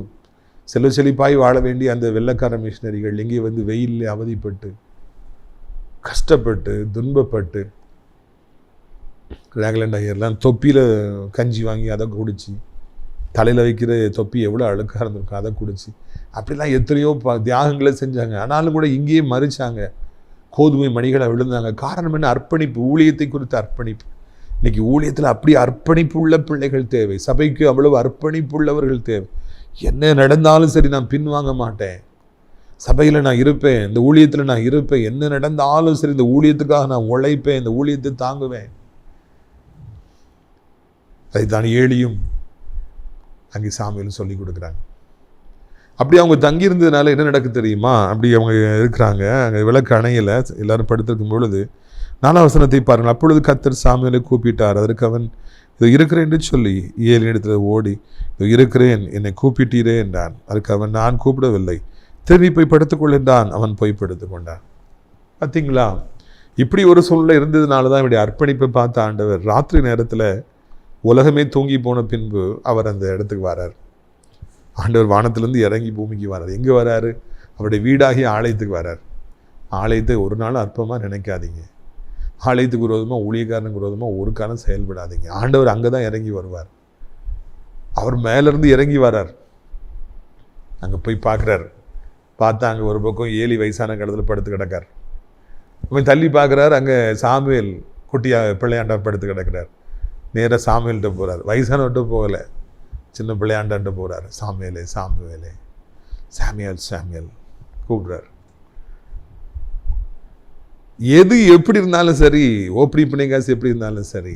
செல்வ வாழ வேண்டிய அந்த வெள்ளைக்கார மிஷினரிகள் எங்கே வெயிலில் அவதிப்பட்டு கஷ்டப்பட்டு துன்பப்பட்டு, ராகலண்ட் ஐயர்லாம் தொப்பியில் கஞ்சி வாங்கி அதை குடிச்சு தலையில் வைக்கிற தொப்பி எவ்வளோ அழுக்காக இருந்திருக்கும், அதை குடிச்சு அப்படிலாம் எத்தனையோ தியாகங்களை செஞ்சாங்க. ஆனாலும் கூட இங்கேயே மறிச்சாங்க, கோதுமை மணிகளை விழுந்தாங்க. காரணம் என்ன? அர்ப்பணிப்பு, ஊழியத்தை குறித்த அர்ப்பணிப்பு. இன்னைக்கு ஊழியத்தில் அப்படி அர்ப்பணிப்பு உள்ள பிள்ளைகள் தேவை. சபைக்கு அவ்வளவு அர்ப்பணிப்பு உள்ளவர்கள் தேவை. என்ன நடந்தாலும் சரி, நான் பின்வாங்க மாட்டேன், சபையில் நான் இருப்பேன், இந்த ஊழியத்தில் நான் இருப்பேன், என்ன நடந்தாலும் சரி இந்த ஊழியத்துக்காக நான் உழைப்பேன், இந்த ஊழியத்தை தாங்குவேன். அதைத்தான் ஏலியும் அங்கே சாமுவேலும் சொல்லி கொடுக்குறாங்க. அப்படி அவங்க தங்கியிருந்ததுனால என்ன நடக்கு தெரியுமா? அப்படி அவங்க இருக்கிறாங்க, அங்கே விளக்கு அணையலை, எல்லாரும் படுத்திருக்கும் பொழுது 4ஆம் வசனத்தை பாருங்கள். அப்பொழுது கர்த்தர் சாமுவேலை கூப்பிட்டார். அதற்கு அவன், இது இருக்கிறேன் என்று சொல்லி ஏலியின் இடத்துல ஓடி, இது இருக்கிறேன், என்னை கூப்பிட்டீரே என்றான். அதுக்கு அவன், நான் கூப்பிடவில்லை, திரும்பி போய் படுத்துக்கொள் என்றான். அவன் போய் படுத்துக்கொண்டான். பார்த்தீங்களா? இப்படி ஒரு சூழ்நிலை இருந்ததுனால தான் இப்படி அர்ப்பணிப்பை பார்த்த ஆண்டவர் ராத்திரி நேரத்தில் உலகமே தூங்கி போன பின்பு அவர் அந்த இடத்துக்கு வரார். ஆண்டவர் வானத்திலேருந்து இறங்கி பூமிக்கு வரார். எங்கே வராரு? அவருடைய வீடாகிய ஆலயத்துக்கு வரார். ஆலயத்தை ஒரு நாள் அற்பமாக நினைக்காதீங்க. ஆலயத்துக்கு விரோதமாக, ஊழியக்காரனுக்கு விரோதமாக ஒரு காலம் செயல்படாதீங்க. ஆண்டவர் அங்கே தான் இறங்கி வருவார். அவர் மேலேருந்து இறங்கி வரார். அங்கே போய் பார்க்குறார். பார்த்தா அங்கே ஒரு பக்கம் ஏலி வயசான காலத்தில் படுத்து கிடக்கார். அவன் தள்ளி பார்க்குறாரு, அங்கே சாமுவேல் குட்டியாக பிள்ளையாண்டா படுத்து கிடக்கிறார். நேராக சாமுவேல்கிட்ட போகிறார். வயசானவர்கிட்ட போகலை, சின்ன பிள்ளையாண்டான்ட்டு போகிறார். சாமுவேலே சாமுவேலே, சாமியல் சாமியல் கூப்பிடுறார். எது எப்படி இருந்தாலும் சரி, ஓப்படி பிணைகாசு எப்படி இருந்தாலும் சரி,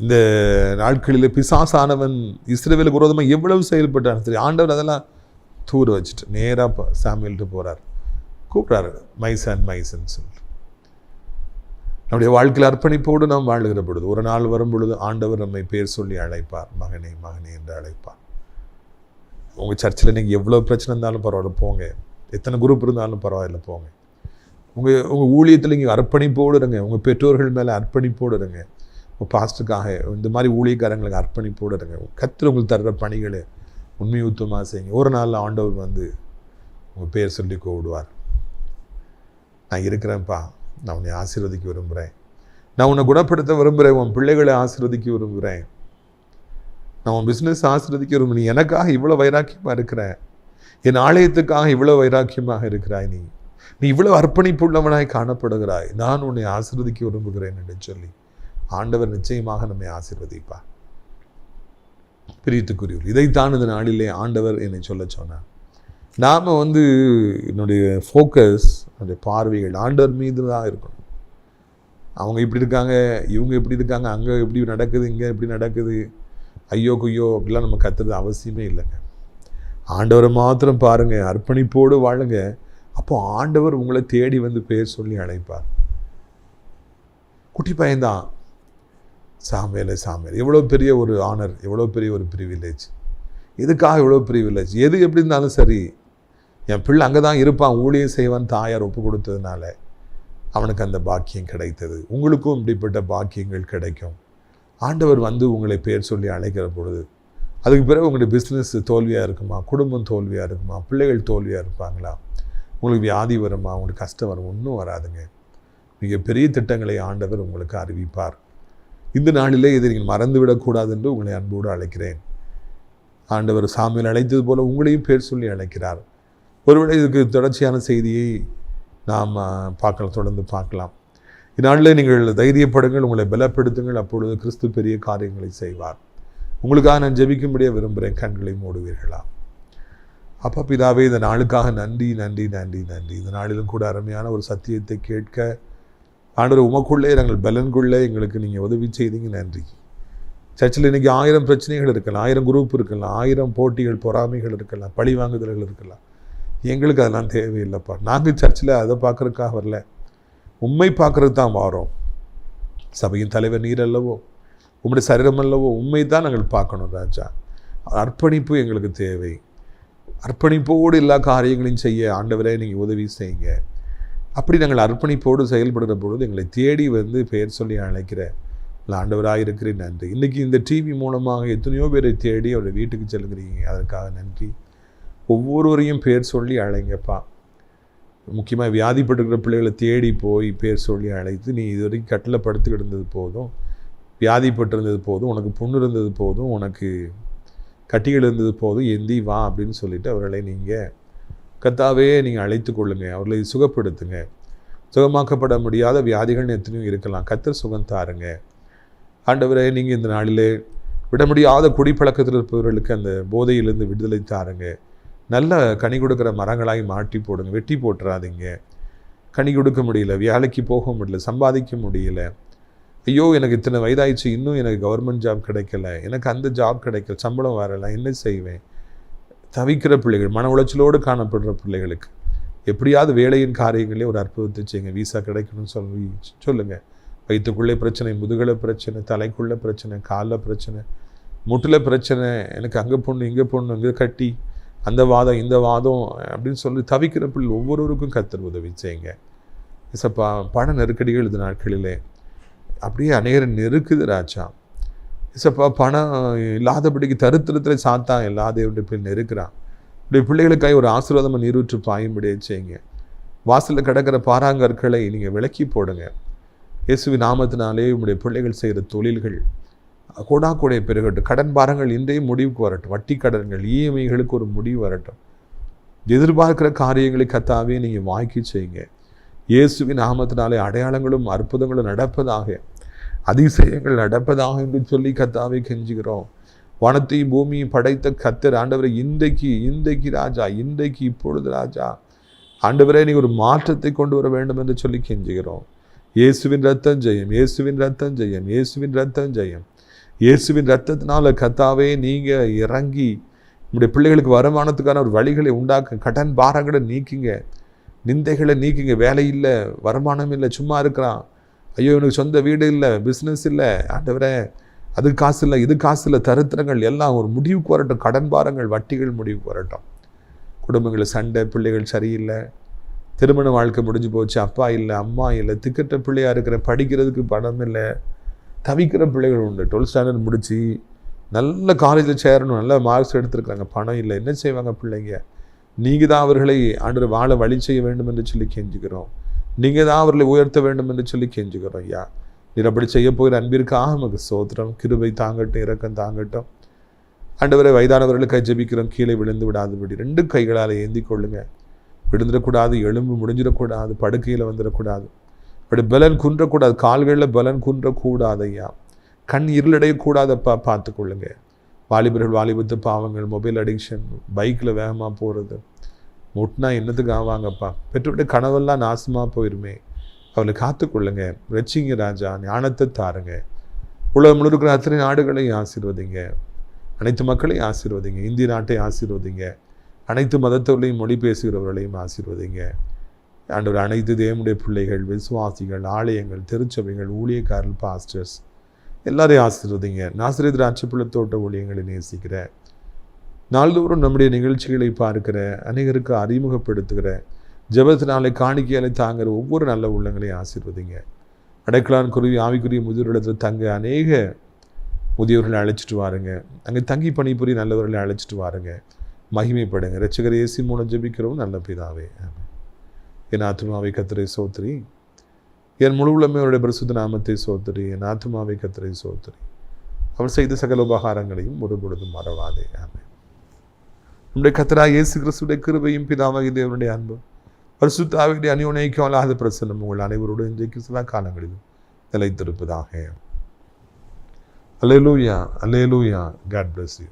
இந்த நாட்களில் பிசாசானவன் இஸ்ரவேலுக்கு விரோதமாக எவ்வளவு செயல்பட்டான் சரி, ஆண்டவர் அதெல்லாம் தூர வச்சுட்டு நேராக சாமுவேல்கிட்ட போகிறார். கூப்பிட்றாரு, மைசன் மைசன் சொல்லி. நம்முடைய வாழ்க்கையில் அர்ப்பணிப்போடு நாம் வாழுகிற பொழுது ஒரு நாள் வரும் பொழுது ஆண்டவர் நம்மை பேர் சொல்லி அழைப்பார். மகனே மகனே என்று அழைப்பார். உங்கள் சர்ச்சில் நீங்கள் எவ்வளோ பிரச்சனை இருந்தாலும் பரவாயில்ல போங்க, எத்தனை குரூப் இருந்தாலும் பரவாயில்ல போங்க. உங்கள் ஊழியத்தில் நீங்கள் அர்ப்பணிப்போடு இருங்க. உங்கள் பெற்றோர்கள் மேலே அர்ப்பணிப்போடு இருங்க. உங்கள் பாஸ்டருக்காக இந்த மாதிரி ஊழியக்காரங்களுக்கு அர்ப்பணிப்போடு இருங்க. கர்த்தர் உங்களுக்கு தர்ற பணிகளை உண்மையுத்தமாக செய்யுங்க. ஒரு நாள் ஆண்டவர் வந்து உங்கள் பேர் சொல்லி கூப்பிடுவார். நான் இருக்கிறேன்ப்பா, நான் உன்னை ஆசீர்வதிக்க விரும்புகிறேன், நான் உன்னை குணப்படுத்த விரும்புகிறேன், உன் பிள்ளைகளை ஆசீர்வதிக்க விரும்புகிறேன், நான் உன் பிஸ்னஸ் ஆசீர்வதிக்க விரும்புகிறேன், நீ எனக்காக இவ்வளோ வைராக்கியமாக இருக்கிறேன், என் ஆலயத்துக்காக இவ்வளோ வைராக்கியமாக இருக்கிறாய், நீ இவ்வளோ அர்ப்பணிப்புள்ளவனாய் காணப்படுகிறாய், நான் உன்னை ஆசீர்வதிக்க விரும்புகிறேன் என்று சொல்லி ஆண்டவர் நிச்சயமாக நம்மை ஆசீர்வதிப்பார். பிரியத்துக்குரியவர், இதைத்தான் இந்த நாளிலே ஆண்டவர் என்னை சொல்ல சொன்னார். நாம் என்னுடைய ஃபோக்கஸ், என்னுடைய பார்வைகள் ஆண்டவர் மீது தான் இருக்கணும். அவங்க இப்படி இருக்காங்க, இவங்க இப்படி இருக்காங்க, அங்கே இப்படி நடக்குது, இங்கே இப்படி நடக்குது, ஐயோ குய்யோ அப்படிலாம் நம்ம கத்துறது அவசியமே இல்லைங்க. ஆண்டவரை மாத்திரம் பாருங்கள், அர்ப்பணிப்போடு வாழுங்க. அப்போ ஆண்டவர் உங்களை தேடி வந்து பேர் சொல்லி அழைப்பார். குட்டி பையன்தான் சாமுவேலே சாமுவேல், எவ்வளோ பெரிய ஒரு ஆனர், எவ்வளோ பெரிய ஒரு ப்ரிவிலேஜ். எதுக்காக இவ்வளோ ப்ரிவிலேஜ்? எது எப்படி இருந்தாலும் சரி, என் பிள்ளை அங்கே தான் இருப்பான், ஊழியம் செய்வான் தாயார் ஒப்பு கொடுத்ததுனால அவனுக்கு அந்த பாக்கியம் கிடைத்தது. உங்களுக்கும் இப்படிப்பட்ட பாக்கியங்கள் கிடைக்கும். ஆண்டவர் வந்து உங்களை பேர் சொல்லி அழைக்கிற பொழுது அதுக்கு பிறகு உங்களுடைய பிஸ்னஸ் தோல்வியாக இருக்குமா, குடும்பம் தோல்வியாக இருக்குமா, பிள்ளைகள் தோல்வியாக இருப்பாங்களா, உங்களுக்கு வியாதி வருமா, உங்களுக்கு கஷ்டம் வரும், ஒன்றும் வராதுங்க. மிகப்பெரிய திட்டங்களை ஆண்டவர் உங்களுக்கு அறிவிப்பார். இந்த நாளிலே இதை நீங்கள் மறந்துவிடக்கூடாது என்று உங்களை அன்போடு அழைக்கிறேன். ஆண்டவர் சாமுவேல் அழைத்தது போல உங்களையும் பேர் சொல்லி அழைக்கிறார். ஒருவேளை இதுக்கு தொடர்ச்சியான செய்தியை நாம் தொடர்ந்து பார்க்கலாம். இந்நாளில் நீங்கள் தைரியப்படுங்கள், உங்களை பலப்படுத்துங்கள், அப்பொழுது கிறிஸ்து பெரிய காரியங்களை செய்வார். உங்களுக்காக நான் ஜெபிக்கும்படியாக விரும்புகிறேன். கண்களை மூடுவீர்களா? அப்பா பிதாவே, இந்த நாளுக்காக நன்றி நன்றி நன்றி நன்றி. இந்த நாளிலும் கூட அருமையான ஒரு சத்தியத்தை கேட்க ஆண்டவர் உமக்குள்ளே நாங்கள் பலன்குள்ளே எங்களுக்கு நீங்கள் உதவி செய்தீங்க, நன்றி. சர்ச்சில் இன்றைக்கி 1000 பிரச்சனைகள் இருக்கலாம், 1000 குரூப் இருக்கலாம், 1000 போட்டிகள் பொறாமைகள் இருக்கலாம், பழி வாங்குதல்கள் இருக்கலாம். எங்களுக்கு அதெல்லாம் தேவையில்லைப்பா. நாங்கள் சர்ச்சில் அதை பார்க்குறதுக்காக வரல, உண்மை பார்க்குறது தான் வாரோம். சபையின் தலைவர் நீர் அல்லவோ, உங்களுடைய சரீரம் அல்லவோ, உண்மை தான் நாங்கள் பார்க்கணும் ராஜா. அர்ப்பணிப்பு எங்களுக்கு தேவை. அர்ப்பணிப்போடு எல்லா காரியங்களையும் செய்ய ஆண்டவரே நீங்கள் உதவி செய்யுங்க. அப்படி நாங்கள் அர்ப்பணிப்போடு செயல்படுகிற பொழுது எங்களை தேடி வந்து பெயர் சொல்லி அழைக்கிற ஆண்டவராக இருக்கிறேன், நன்றி. இன்றைக்கி இந்த டிவி மூலமாக எத்தனையோ பேரை தேடி அவருடைய வீட்டுக்கு செல்கிறீங்க, அதற்காக நன்றி. ஒவ்வொருவரையும் பேர் சொல்லி அழைங்கப்பா. முக்கியமாக வியாதிப்பட்டுக்கிற பிள்ளைகளை தேடி போய் பேர் சொல்லி அழைத்து, நீ இது வரைக்கும் கட்டில் படுத்து கிடந்தது போதும், வியாதிப்பட்டிருந்தது போதும், உனக்கு புண்ணு இருந்தது போதும், உனக்கு கட்டிகள் இருந்தது போதும், எந்தி வா அப்படின்னு சொல்லிட்டு அவர்களை நீங்கள் கர்த்தாவே நீங்கள் அழைத்து கொள்ளுங்க, அவர்களை சுகப்படுத்துங்க. சுகமாக்கப்பட முடியாத வியாதிகள் எத்தனையும் இருக்கலாம், கர்த்தர் சுகம் தாருங்க. ஆண்டவரே, நீங்கள் இந்த நாளிலே விட முடியாத குடிப்பழக்கத்தில் இருப்பவர்களுக்கு அந்த போதையிலிருந்து விடுதலை தாருங்க. நல்ல கனி கொடுக்குற மரங்களாய் மாட்டி போடுங்க, வெட்டி போட்டுறாதீங்க. கனி கொடுக்க முடியல, வேலைக்கு போக முடியல, சம்பாதிக்க முடியல, ஐயோ எனக்கு இத்தனை வயதாயிடுச்சு, இன்னும் எனக்கு கவர்மெண்ட் ஜாப் கிடைக்கல, எனக்கு அந்த ஜாப் கிடைக்கல, சம்பளம் வரலை, என்ன செய்வேன்? தவிக்கிற பிள்ளைகள், மன உளைச்சலோடு காணப்படுற பிள்ளைகளுக்கு எப்படியாவது வேலையின் காரியங்களே ஒரு அற்புதத்தை செய்யுங்க. வீசா கிடைக்கணும்னு சொல்லுங்கள். வயிற்றுக்குள்ளே பிரச்சனை, முதுகலை பிரச்சனை, தலைக்குள்ளே பிரச்சனை, காலில் பிரச்சனை, முட்டில் பிரச்சனை, எனக்கு அங்கே பொண்ணு இங்கே பொண்ணு, இங்கே கட்டி, அந்த வாதம் இந்த வாதம் அப்படின்னு சொல்லி தவிக்கிற பிள்ளை ஒவ்வொருவருக்கும் கர்த்தர் உதவி செய்யுங்க. இசப்பா, பண நெருக்கடிகள் இந்த நாட்களிலே அப்படியே அநேகர் நெருக்குது ராஜா. இசப்பா, பணம் இல்லாதபடிக்கு தருத்திரத்தில் சாத்தா எல்லா தேவனுடைய பிள்ளை நெருக்கிறான். இப்படி பிள்ளைகளுக்காக ஒரு ஆசீர்வாதமாக நீரூற்று பாயும்படியே செய்யுங்க. வாசலில் கிடக்கிற பாறாங்கற்களை நீங்கள் விலக்கி போடுங்க. இயேசுவின் நாமத்தினாலே உங்களுடைய பிள்ளைகள் செய்கிற தொழில்கள் கோடாக்கூடைய பெருகட்டும். கடன் பாரங்கள் இன்றைய முடிவுக்கு வரட்டும். வட்டி கடன்கள், இஎம்ஐகளுக்கு ஒரு முடிவு வரட்டும். எதிர்பார்க்கிற காரியங்களை கர்த்தாவே நீங்கள் வாய்க்கு செய்யுங்க. இயேசுவின் நாமத்தினாலே அடையாளங்களும் அற்புதங்களும் நடப்பதாக, அதிசயங்கள் நடப்பதாக என்று சொல்லி கர்த்தாவே கெஞ்சுகிறோம். வானத்தையும் பூமியும் படைத்த கர்த்தர் ஆண்டவரை, இன்றைக்கு ராஜா, இன்றைக்கு இப்பொழுது ராஜா ஆண்டவரே, நீ ஒரு மாற்றத்தை கொண்டு வர வேண்டும் என்று சொல்லி கெஞ்சுகிறோம். இயேசுவின் ரத்தம் ஜெயம், இயேசுவின் ரத்தம் ஜெயம், இயேசுவின் ரத்தம் ஜெயம். இயேசுவின் ரத்தத்தினால கர்த்தாவே நீங்கள் இறங்கி நம்முடைய பிள்ளைகளுக்கு வருமானத்துக்கான ஒரு வழிகளை உண்டாக்க, கடன் பாரங்களை நீக்கிங்க, நிந்தைகளை நீக்கிங்க. வேலை இல்லை, வருமானம் இல்லை, சும்மா இருக்கிறான், ஐயோ எனக்கு சொந்த வீடு இல்லை, பிஸ்னஸ் இல்லை, ஆண்டவரே அது காசு இல்லை, இது காசு இல்லை, தரித்திரங்கள் எல்லாம் ஒரு முடிவுக்கு வரட்டும். கடன் பாரங்கள், வட்டிகள் முடிவுக்கு வரட்டும். குடும்பங்களில் சண்டை, பிள்ளைகள் சரியில்லை, திருமண வாழ்க்கை முடிஞ்சு போச்சு, அப்பா இல்லை, அம்மா இல்லை, திக்கட்ட பிள்ளையாக இருக்கிற, படிக்கிறதுக்கு பணம் இல்லை, தவிக்கிற பிள்ளைகள் உண்டு. 12th ஸ்டாண்டர்ட் முடித்து நல்ல காலேஜில் சேரணும், நல்ல மார்க்ஸ் எடுத்துருக்குறாங்க, பணம் இல்லை, என்ன செய்வாங்க பிள்ளைங்க? நீங்கள் தான் அவர்களை ஆண்டு வாழ வழி செய்ய வேண்டும் என்று சொல்லி கெஞ்சுக்கிறோம். நீங்கள் தான் அவர்களை உயர்த்த வேண்டும் என்று சொல்லி கெஞ்சுக்கிறோம். ஐயா, நீர் அப்படி செய்ய போகிற அன்பிற்காக நமக்கு சோத்திரம். கிருபை தாங்கட்டும், இரக்கம் தாங்கட்டும். ஆண்டவரை, வயதானவர்களுக்கு ஜெபிக்கிறோம், கீழே விழுந்து விடாதபடி 2 கைகளால் ஏந்தி கொள்ளுங்க. விழுந்துடக்கூடாது, எலும்பு முடிஞ்சிடக்கூடாது, படுக்கையில் வந்துடக்கூடாது, அப்படி பலன் குன்றக்கூடாது, கால்களில் பலன் குன்றக்கூடாது. ஐயா, கண் இருளடையக்கூடாதப்பா, பார்த்துக்கொள்ளுங்க. வாலிபர்கள் வாலிபத்து பாவங்கள், மொபைல் அடிக்ஷன், பைக்கில் வேகமாக போகிறது, முட்டினா என்னத்துக்கு ஆவாங்கப்பா, பெற்றோருடைய கனவெல்லாம் நாசமாக போயிருமே, அவளை காத்துக்கொள்ளுங்க. ரட்சிங்க ராஜா, ஞானத்தை தாருங்க. உலகம் முழுக்கிற அத்தனை நாடுகளையும் ஆசீர்வதிங்க, அனைத்து மக்களையும் ஆசீர்வதிங்க, இந்திய நாட்டை ஆசீர்வதிங்க, அனைத்து மதத்தவர்களையும் மொழி பேசுகிறவர்களையும் ஆசீர்வதிங்க. ஆண்டவர், அனைத்து தேவனுடைய பிள்ளைகள், விசுவாசிகள், ஆலயங்கள், திருச்சபைகள், ஊழியக்காரர்கள், பாஸ்டர்ஸ் எல்லாரையும் ஆசீர்வதிங்க. நாசரேத் ராட்சப்புள்ள தோட்ட ஊழியங்களை நேசிக்கிற, நாள்தோறும் நம்முடைய நிகழ்ச்சிகளை பார்க்கிற, அநேகருக்கு அறிமுகப்படுத்துகிற, ஜெபத்தினாலே காணிக்கையாலே தாங்கிற ஒவ்வொரு நல்ல உள்ளங்களையும் ஆசீர்வதிங்க. அடைக்கலான் குருவி ஆவிக்குரிய முதியோரிடத்தில் தங்க அநேக முதியவர்களை அழைச்சிட்டு வாருங்க. அங்கே தங்கி பணிபுரிய நல்லவர்களை அழைச்சிட்டு வாருங்க. மகிமைப்படுங்க. இரட்சகர் இயேசு மூலம் ஜெபிக்கிறோம் நல்ல பிதாவே, ஆமென். என் ஆத்துமாவை கர்த்தரை சோத்திரி, என் முழு உள்ளமே அவருடைய பரிசுத்த நாமத்தை சோத்திரி. என் ஆத்துமாவை கர்த்தரை சோத்திரி, அவர் செய்த சகல உபகாரங்களையும் ஒரு பொழுதும் மறவாதே, ஆமென். நம்முடைய கர்த்தராகிய இயேசு கிறிஸ்துவின் கிருபையும் பிதாவாகிய தேவனுடைய அன்பும் பரிசுத்த ஆவியுடைய அந்யோன்யம் அல்லாத பிரசன்னம் உங்கள் அனைவரோடு இன்றைக்கு சில காலங்களிலும் நிலைத்திருப்பதாக. அல்லேலூயா, அல்லேலூயா. God bless you.